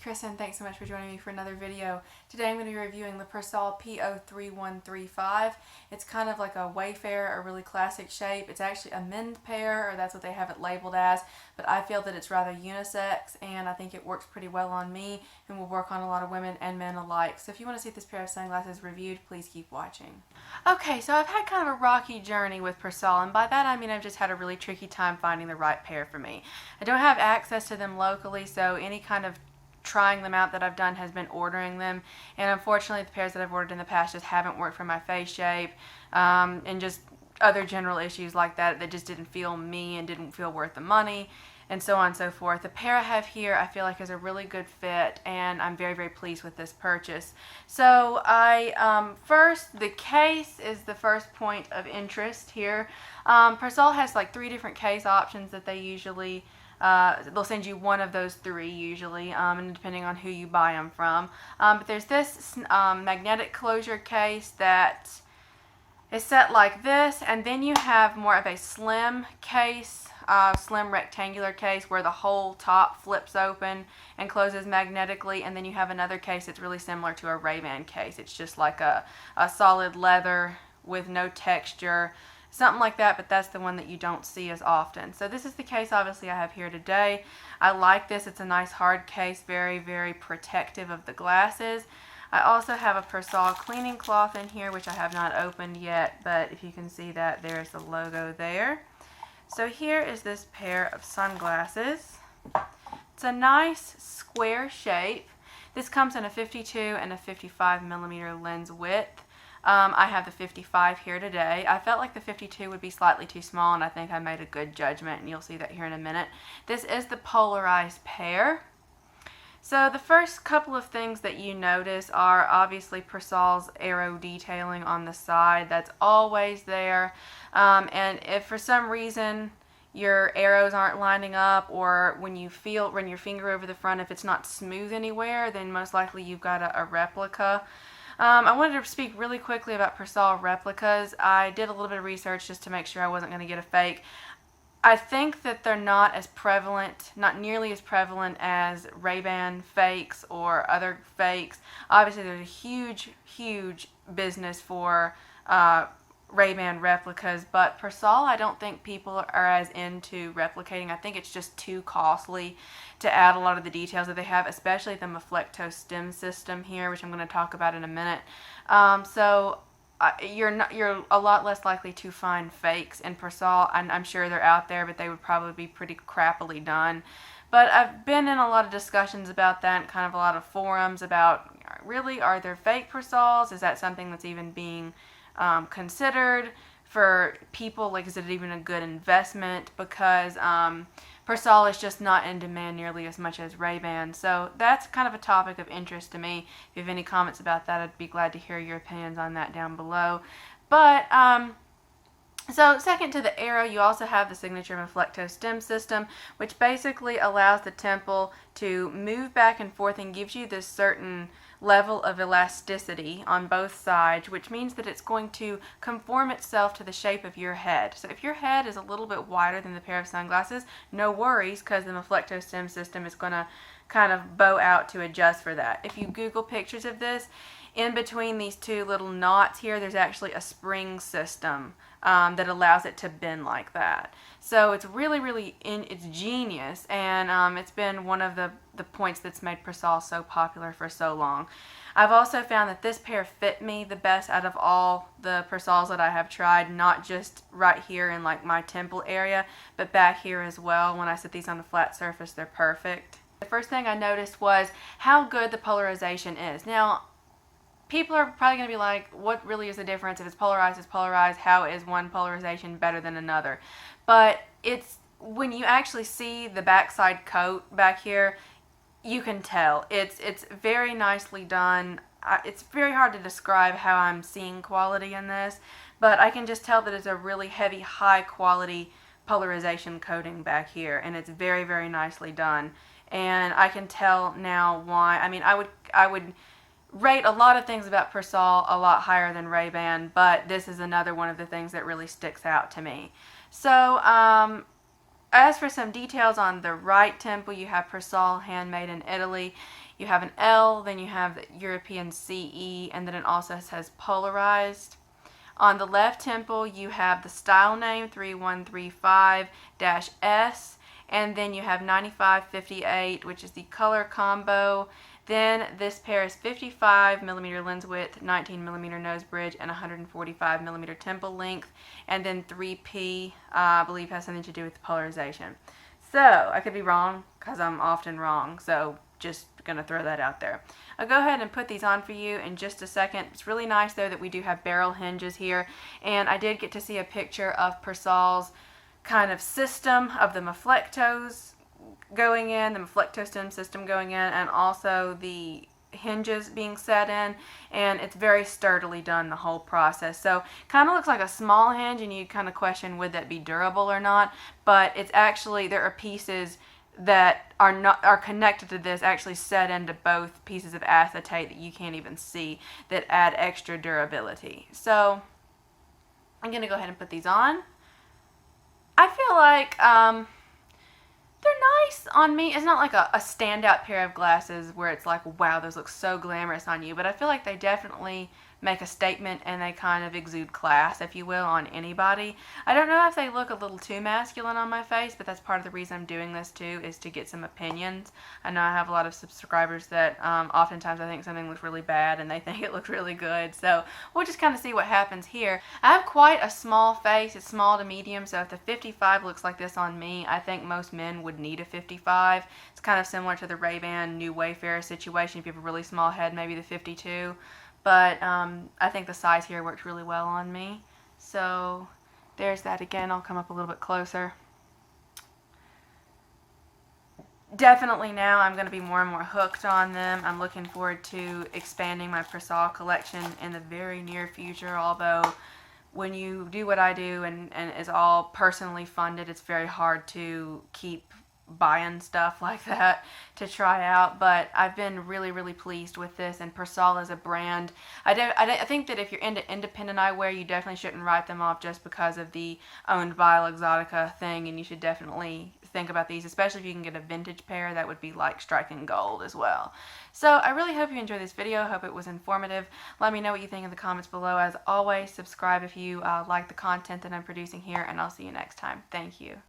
Kristen. Thanks so much for joining me for another video. Today I'm going to be reviewing the Persol PO3135. It's kind of like a Wayfarer, a really classic shape. It's actually a men's pair, or that's what they have it labeled as, but I feel that it's rather unisex, and I think it works pretty well on me and will work on a lot of women and men alike. So if you want to see this pair of sunglasses reviewed, please keep watching. Okay, so I've had kind of a rocky journey with Persol, and by that I mean I've just had a really tricky time finding the right pair for me. I don't have access to them locally, so any kind of trying them out that I've done has been ordering them, and unfortunately the pairs that I've ordered in the past just haven't worked for my face shape, and just other general issues like that just didn't feel me and didn't feel worth the money, and so on and so forth. The pair I have here I feel like is a really good fit, and I'm very, very pleased with this purchase. So first, the case is the first point of interest here. Persol has like 3 different case options that they usually they'll send you one of those 3 usually, and depending on who you buy them from. But there's this magnetic closure case that is set like this, and then you have more of a slim case, slim rectangular case where the whole top flips open and closes magnetically, and then you have another case that's really similar to a Ray-Ban case. It's just like a solid leather with no texture. Something like that, but that's the one that you don't see as often. So this is the case obviously I have here today. I like this. It's a nice hard case, very, very protective of the glasses. I also have a Persol cleaning cloth in here, which I have not opened yet, but if you can see that, there's the logo there. So here is this pair of sunglasses. It's a nice square shape. This comes in a 52 and a 55 millimeter lens width. I have the 55 here today. I felt like the 52 would be slightly too small, and I think I made a good judgment, and you'll see that here in a minute. This is the polarized pair. So the first couple of things that you notice are obviously Persol's arrow detailing on the side. That's always there, and if for some reason your arrows aren't lining up, or when you run your finger over the front, if it's not smooth anywhere, then most likely you've got a replica. I wanted to speak really quickly about Persol replicas. I did a little bit of research just to make sure I wasn't going to get a fake. I think that they're not as prevalent, not nearly as prevalent as Ray-Ban fakes or other fakes. Obviously there's a huge, huge business for Ray-Ban replicas, but Persol, I don't think people are as into replicating. I think it's just too costly to add a lot of the details that they have, especially the Maflecto stem system here, which I'm going to talk about in a minute. You're a lot less likely to find fakes in Persol. I'm sure they're out there, but they would probably be pretty crappily done. But I've been in a lot of discussions about that, and kind of a lot of forums about, really, are there fake Persols? Is that something that's even being considered for people? Like, is it even a good investment? Because Persol is just not in demand nearly as much as Ray-Ban. So that's kind of a topic of interest to me. If you have any comments about that, I'd be glad to hear your opinions on that down below. But so second to the arrow, you also have the signature Maflecto stem system, which basically allows the temple to move back and forth and gives you this certain level of elasticity on both sides, which means that it's going to conform itself to the shape of your head. So if your head is a little bit wider than the pair of sunglasses, no worries, because the Maflecto stem system is going to kind of bow out to adjust for that. If you Google pictures of this, in between these 2 little knots here, there's actually a spring system that allows it to bend like that. So it's really, really it's genius, and it's been one of the points that's made Persol so popular for so long. I've also found that this pair fit me the best out of all the Persols that I have tried, not just right here in like my temple area, but back here as well. When I set these on a flat surface, they're perfect. The first thing I noticed was how good the polarization is. Now, people are probably going to be like, what really is the difference? If it's polarized, it's polarized. How is one polarization better than another? But it's when you actually see the backside coat back here, you can tell. It's very nicely done. It's very hard to describe how I'm seeing quality in this, but I can just tell that it's a really heavy, high quality polarization coating back here, and it's very, very nicely done. And I can tell now why. I mean, I would rate a lot of things about Persol a lot higher than Ray-Ban, but this is another one of the things that really sticks out to me. So As for some details on the right temple, you have Persol, handmade in Italy. You have an L, then you have the European CE, and then it also says polarized. On the left temple, you have the style name 3135-S, and then you have 9558, which is the color combo. Then this pair is 55mm lens width, 19mm nose bridge, and 145mm temple length. And then 3P, I believe, has something to do with the polarization. So, I could be wrong, because I'm often wrong, so just gonna throw that out there. I'll go ahead and put these on for you in just a second. It's really nice though that we do have barrel hinges here, and I did get to see a picture of Persol's kind of system of the maflectos going in, the maflecto stem system going in, and also the hinges being set in, and it's very sturdily done, the whole process. So kind of looks like a small hinge, and you kind of question would that be durable or not, but it's actually, there are pieces that are connected to this, actually set into both pieces of acetate that you can't even see, that add extra durability. So I'm gonna go ahead and put these on. I feel like they're nice on me. It's not like a standout pair of glasses where it's like, wow, those look so glamorous on you, but I feel like they definitely make a statement, and they kind of exude class, if you will, on anybody. I don't know if they look a little too masculine on my face, but that's part of the reason I'm doing this too, is to get some opinions. I know I have a lot of subscribers that oftentimes I think something looks really bad and they think it looks really good, so we'll just kind of see what happens here. I have quite a small face. It's small to medium, so if the 55 looks like this on me, I think most men would need a 55. It's kind of similar to the Ray-Ban New Wayfarer situation. If you have a really small head, maybe the 52. But I think the size here works really well on me. So there's that again. I'll come up a little bit closer. Definitely now I'm going to be more and more hooked on them. I'm looking forward to expanding my Persol collection in the very near future, although when you do what I do and it's all personally funded, it's very hard to keep buying stuff like that to try out. But I've been really, really pleased with this, and Persol as a brand, I think that if you're into independent eyewear, you definitely shouldn't write them off just because of the owned by Luxottica thing, and you should definitely think about these, especially if you can get a vintage pair. That would be like striking gold as well. So I really hope you enjoyed this video. I hope it was informative. Let me know what you think in the comments below. As always, subscribe if you like the content that I'm producing here, and I'll see you next time. Thank you.